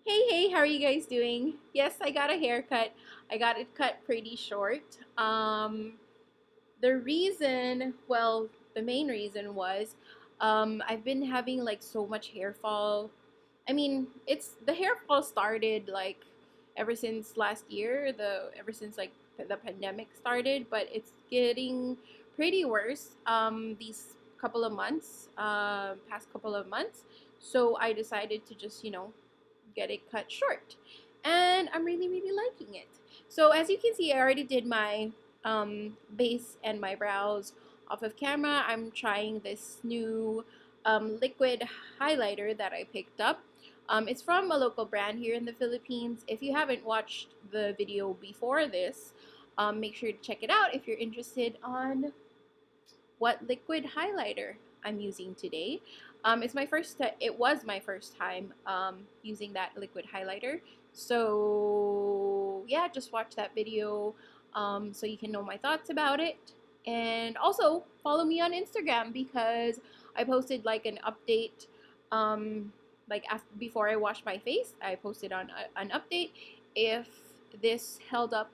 Hey, how are you guys doing? Yes, I got a haircut. I got it cut pretty short. The reason, well, the main reason was I've been having like so much hair fall. I mean, it's the hair fall started like ever since last year, the ever since like the pandemic started, but it's getting pretty worse these couple of months, past couple of months. So I decided to just, get it cut short. And I'm really liking it. So as you can see, I already did my base and my brows off of camera. I'm trying this new liquid highlighter that I picked up. It's from a local brand here in the Philippines. If you haven't watched the video before this, make sure to check it out if you're interested on what liquid highlighter I'm using today. It was my first time using that liquid highlighter. So yeah, just watch that video so you can know my thoughts about it. And also follow me on Instagram because I posted like an update like before I washed my face. I posted on an update if this held up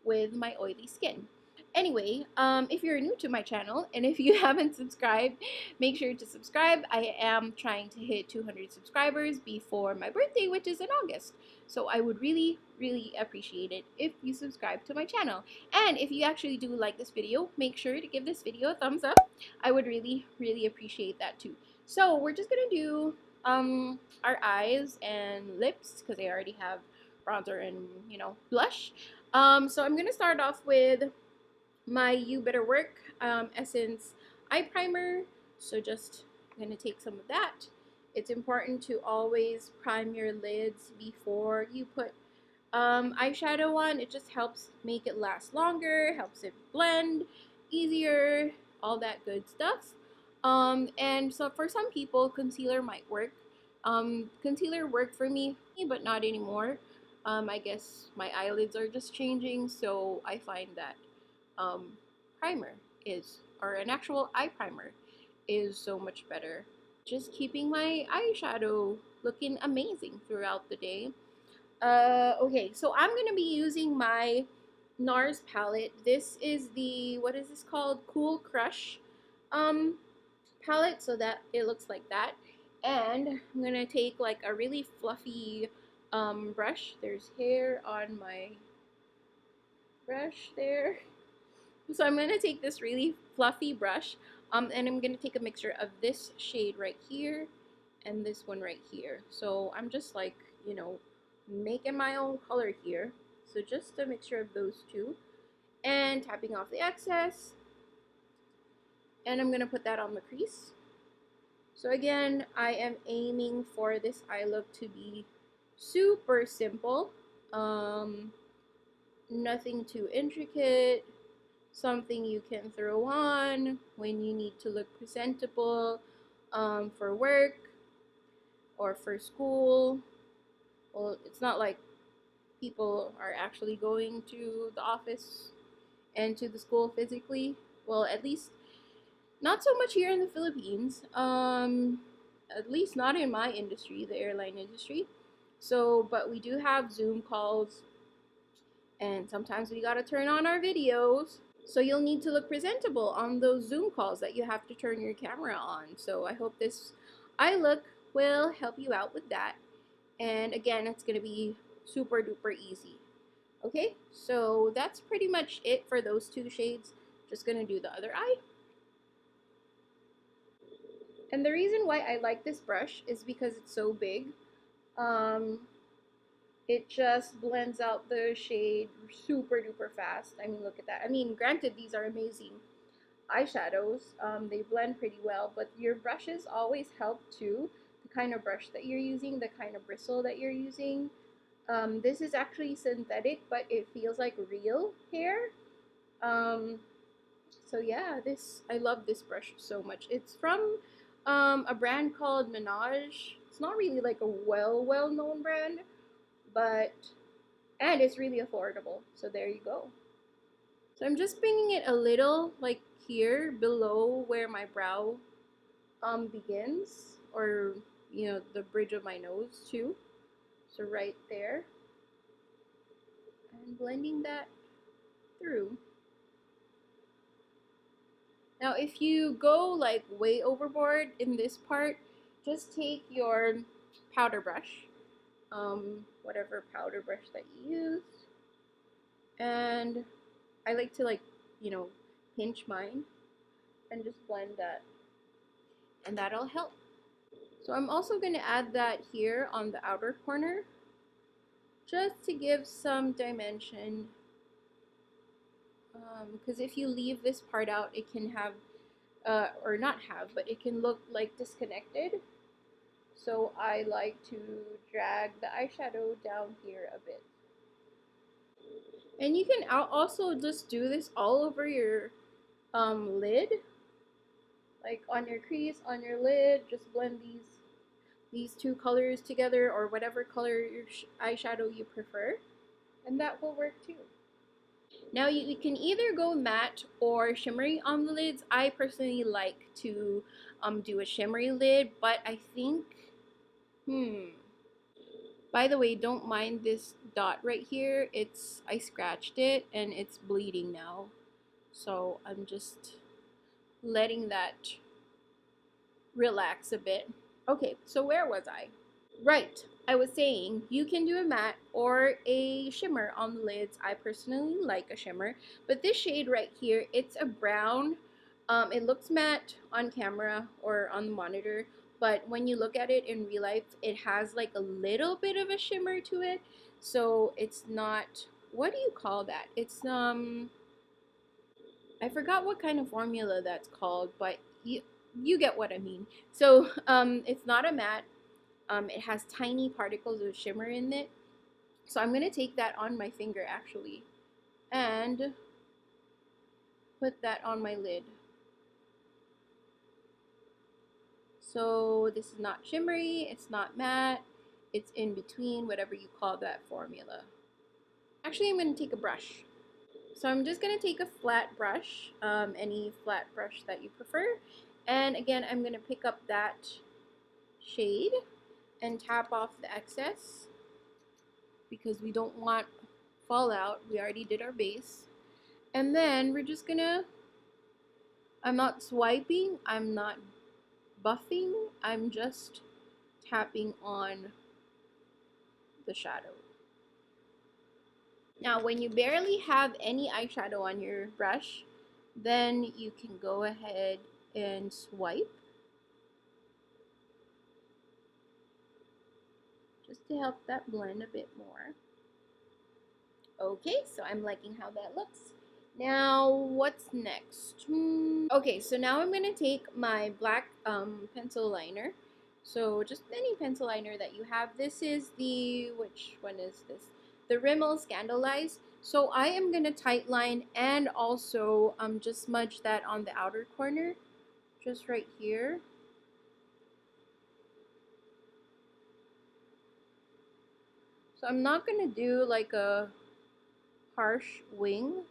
with my oily skin. Anyway, if you're new to my channel and if you haven't subscribed, make sure to subscribe. I am trying to hit 200 subscribers before my birthday, which is in August. So I would really appreciate it if you subscribe to my channel. And if you actually do like this video, make sure to give this video a thumbs up. I would really appreciate that too. So we're just gonna do our eyes and lips because I already have bronzer and blush. So I'm gonna start off with my You Better Work Essence Eye Primer. So just I'm going to take some of that. It's important to always prime your lids before you put eyeshadow on. It just helps make it last longer, helps it blend easier, all that good stuff. And so for some people, concealer might work. Concealer worked for me, but not anymore. I guess my eyelids are just changing, so I find that um, primer is, or an actual eye primer is so much better. Just keeping my eyeshadow looking amazing throughout the day. Okay, so I'm going to be using my NARS palette. This is the, what is this called? Cool Crush palette, so that it looks like that. And I'm going to take like a really fluffy brush. There's hair on my brush there. So I'm going to take this really fluffy brush and I'm going to take a mixture of this shade right here and this one right here. So I'm just like, making my own color here. So just a mixture of those two and tapping off the excess. And I'm going to put that on the crease. So again, I am aiming for this eye look to be super simple. Nothing too intricate. Something you can throw on when you need to look presentable for work or for school. Well, it's not like people are actually going to the office and to the school physically. Well, at least not so much here in the Philippines. At least not in my industry, the airline industry. So, but we do have Zoom calls, and sometimes we gotta turn on our videos. So you'll need to look presentable on those Zoom calls that you have to turn your camera on. So I hope this eye look will help you out with that. And again, it's going to be super duper easy. Okay, so that's pretty much it for those two shades. Just going to do the other eye. And the reason why I like this brush is because it's so big. It just blends out the shade super duper fast. I mean, look at that. I mean, granted, these are amazing eyeshadows. They blend pretty well, but your brushes always help too. The kind of brush that you're using, the kind of bristle that you're using. This is actually synthetic, but it feels like real hair. So yeah, I love this brush so much. It's from a brand called Minaj. It's not really like a well-known brand, and it's really affordable. So there you go. So I'm just bringing it a little like here below where my brow begins, or the bridge of my nose too. So right there, and blending that through. Now if you go like way overboard in this part, just take your powder brush, whatever powder brush that you use, and I like to, like, pinch mine and just blend that, and that'll help. So I'm also going to add that here on the outer corner just to give some dimension, because if you leave this part out, it can have, or not have, but it can look like disconnected. So I like to drag the eyeshadow down here a bit. And you can also just do this all over your lid, like on your crease, on your lid. Just blend these two colors together, or whatever color your eyeshadow you prefer, and that will work too. Now you can either go matte or shimmery on the lids. I personally like to do a shimmery lid, but I think, by the way, don't mind this dot right here. I scratched it and it's bleeding now. So I'm just letting that relax a bit. Okay, so where was I? Right, I was saying you can do a matte or a shimmer on the lids. I personally like a shimmer, but this shade right here, it's a brown. It looks matte on camera or on the monitor, but when you look at it in real life, it has like a little bit of a shimmer to it. So it's not, what do you call that? It's I forgot what kind of formula that's called, but you get what I mean. So it's not a matte. It has tiny particles of shimmer in it. So I'm going to take that on my finger actually and put that on my lid. So this is not shimmery, it's not matte, it's in between, whatever you call that formula. Actually, I'm going to take a brush. So I'm just going to take a flat brush, any flat brush that you prefer. And again, I'm going to pick up that shade and tap off the excess, because we don't want fallout. We already did our base. And then we're just gonna, I'm not swiping, I'm not buffing, I'm just tapping on the shadow. Now when you barely have any eyeshadow on your brush, then you can go ahead and swipe just to help that blend a bit more. Okay, so I'm liking how that looks. Now, what's next? Okay, so now I'm going to take my black pencil liner. So just any pencil liner that you have. This is which one is this? The Rimmel Scandalize. So I am going to tight line and also just smudge that on the outer corner. Just right here. So I'm not going to do like a harsh wing.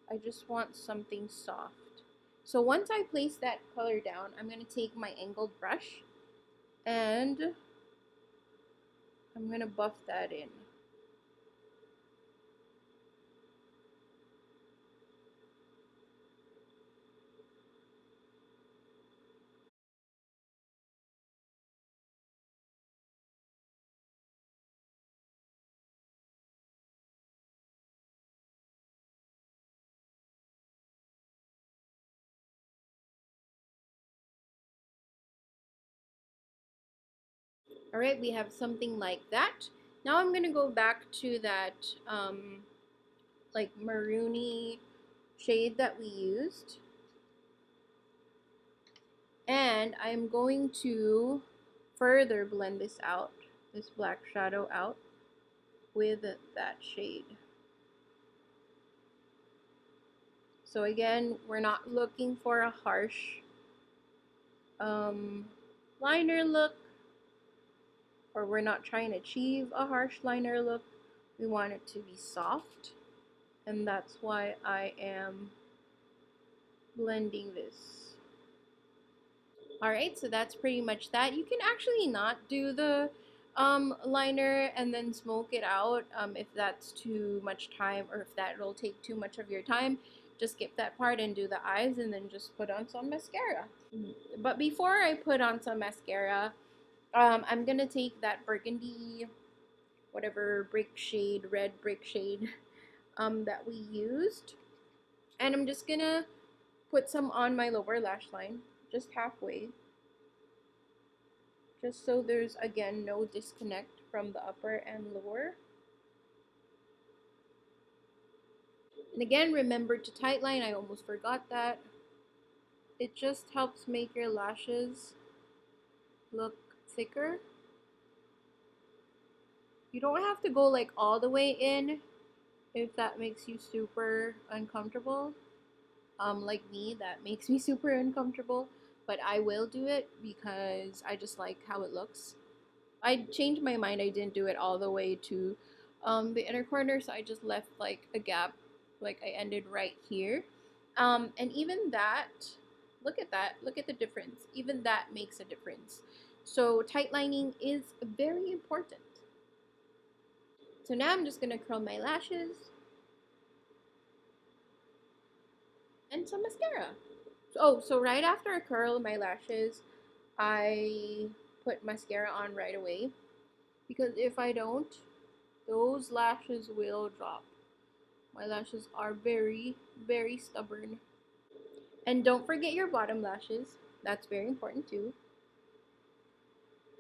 I just want something soft. So once I place that color down, I'm going to take my angled brush and I'm going to buff that in. All right, we have something like that. Now I'm going to go back to that like maroony shade that we used. And I'm going to further blend this out, this black shadow out with that shade. So again, we're not looking for a harsh liner look, or we're not trying to achieve a harsh liner look. We want it to be soft, and that's why I am blending this. Alright, so that's pretty much that. You can actually not do the liner and then smoke it out. If that's too much time or if that will take too much of your time, just skip that part and do the eyes and then just put on some mascara. But before I put on some mascara, I'm gonna take that burgundy, whatever brick shade, red brick shade that we used, and I'm just gonna put some on my lower lash line, just halfway, just so there's again no disconnect from the upper and lower. And again, remember to tightline. I almost forgot that. It just helps make your lashes look thicker. You don't have to go like all the way in if that makes you super uncomfortable. Like me, that makes me super uncomfortable. But I will do it because I just like how it looks. I changed my mind. I didn't do it all the way to the inner corner, so I just left like a gap. Like I ended right here. And even that, look at that. Look at the difference. Even that makes a difference. So tight lining is very important. So now I'm just going to curl my lashes and some mascara. Oh, so right after I curl my lashes, I put mascara on right away. Because if I don't, those lashes will drop. My lashes are very, very stubborn. And don't forget your bottom lashes. That's very important too.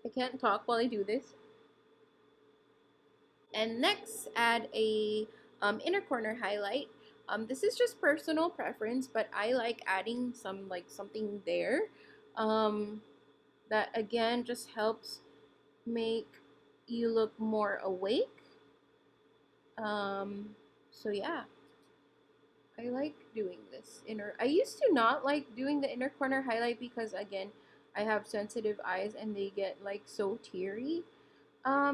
I can't talk while I do this. And next, add a inner corner highlight. This is just personal preference, but I like adding some like something there. That again just helps make you look more awake. So yeah, I like doing this inner. I used to not like doing the inner corner highlight because again, I have sensitive eyes and they get like so teary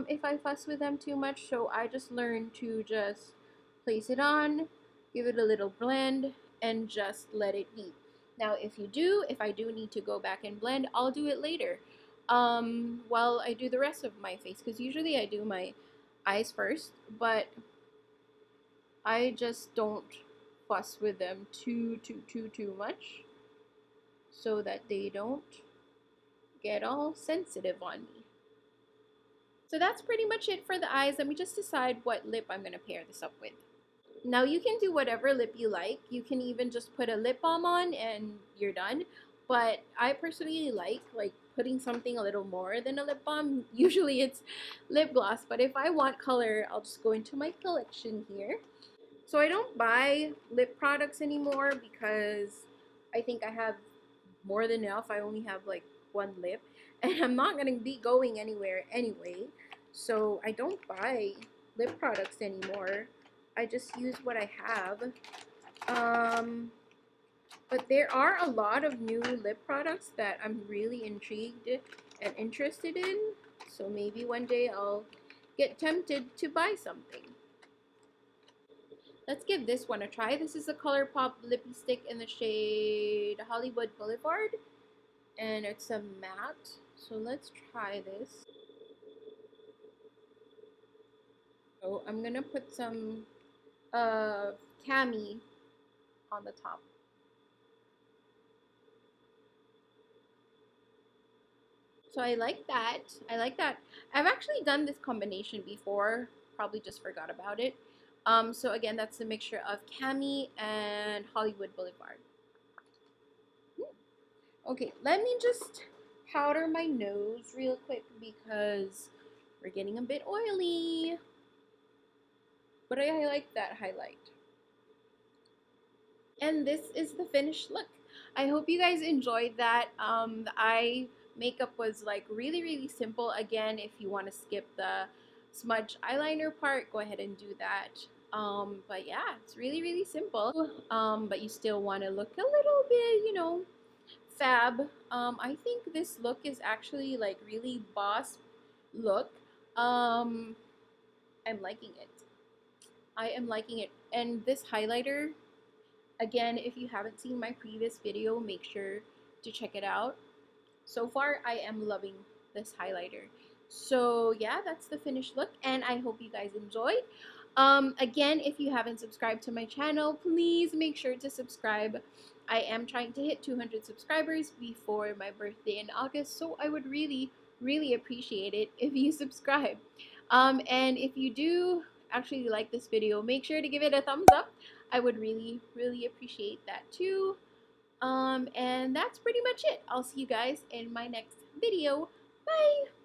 if I fuss with them too much. So I just learned to just place it on, give it a little blend, and just let it be. Now, if I do need to go back and blend, I'll do it later while I do the rest of my face, because usually I do my eyes first, but I just don't fuss with them too much so that they don't get all sensitive on me. So that's pretty much it for the eyes. Let me just decide what lip I'm going to pair this up with. Now you can do whatever lip you like. You can even just put a lip balm on and you're done. But I personally like putting something a little more than a lip balm. Usually it's lip gloss, but if I want color, I'll just go into my collection here. So I don't buy lip products anymore because I think I have more than enough. I only have like one lip and I'm not going to be going anywhere anyway. So I don't buy lip products anymore. I just use what I have. But there are a lot of new lip products that I'm really intrigued and interested in. So maybe one day I'll get tempted to buy something. Let's give this one a try. This is a ColourPop Lippy Stick in the shade Hollywood Boulevard. And it's a matte. So let's try this. So I'm going to put some cami on the top. So I like that. I like that. I've actually done this combination before. Probably just forgot about it. So again, that's the mixture of cami and Hollywood Boulevard. Okay, let me just powder my nose real quick because we're getting a bit oily. But I like that highlight. And this is the finished look. I hope you guys enjoyed that. The eye makeup was like really simple. Again, if you want to skip the smudge eyeliner part, go ahead and do that. But yeah, it's really simple. But you still want to look a little bit, you know, fab. I think this look is actually like really boss look. I'm liking it. I am liking it. And this highlighter, again, if you haven't seen my previous video, make sure to check it out. So far, I am loving this highlighter. So yeah, that's the finished look, and I hope you guys enjoyed. Again, if you haven't subscribed to my channel, please make sure to subscribe. I am trying to hit 200 subscribers before my birthday in August, so I would really appreciate it if you subscribe. And if you do actually like this video, make sure to give it a thumbs up. I would really appreciate that too. And that's pretty much it. I'll see you guys in my next video. Bye!